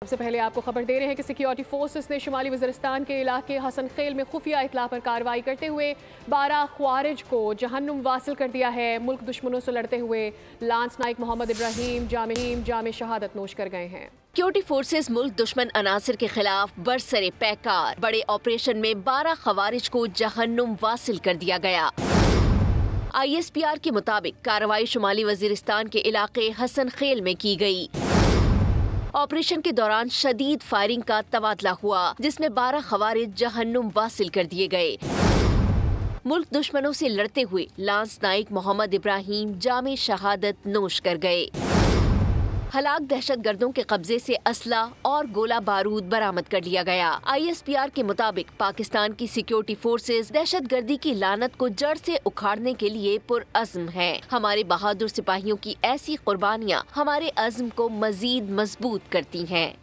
सबसे पहले आपको खबर दे रहे हैं कि सिक्योरिटी फोर्सेस ने शुमाली वज़ीरिस्तान के इलाके हसन खेल में खुफिया इतला पर कार्रवाई करते हुए 12 ख्वारिज को जहन्नुम वासिल कर दिया है। मुल्क दुश्मनों से लड़ते हुए लांस नाइक मोहम्मद इब्राहिम जामे शहादत नोश कर गए हैं। सिक्योरिटी फोर्सेस मुल्क दुश्मन अनासिर के खिलाफ बरसरे पैकार बड़े ऑपरेशन में 12 ख्वारिज को जहन्नुम वासिल कर दिया गया। ISPR के मुताबिक कार्रवाई शुमाली वज़ीरिस्तान के इलाके हसन खेल में की गई। ऑपरेशन के दौरान शदीद फायरिंग का तबादला हुआ, जिसमें 12 खवारिज जहन्नुम वासिल कर दिए गए। मुल्क दुश्मनों से लड़ते हुए लांस नाइक मोहम्मद इब्राहिम जामे शहादत नोश कर गए। हलाक दहशतगर्दों के कब्जे से असला और गोला बारूद बरामद कर लिया गया। ISPR के मुताबिक पाकिस्तान की सिक्योरिटी फोर्सेस दहशतगर्दी की लानत को जड़ से उखाड़ने के लिए पुरअज़्म है। हमारे बहादुर सिपाहियों की ऐसी कुर्बानियां हमारे अज़्म को मजीद मजबूत करती हैं।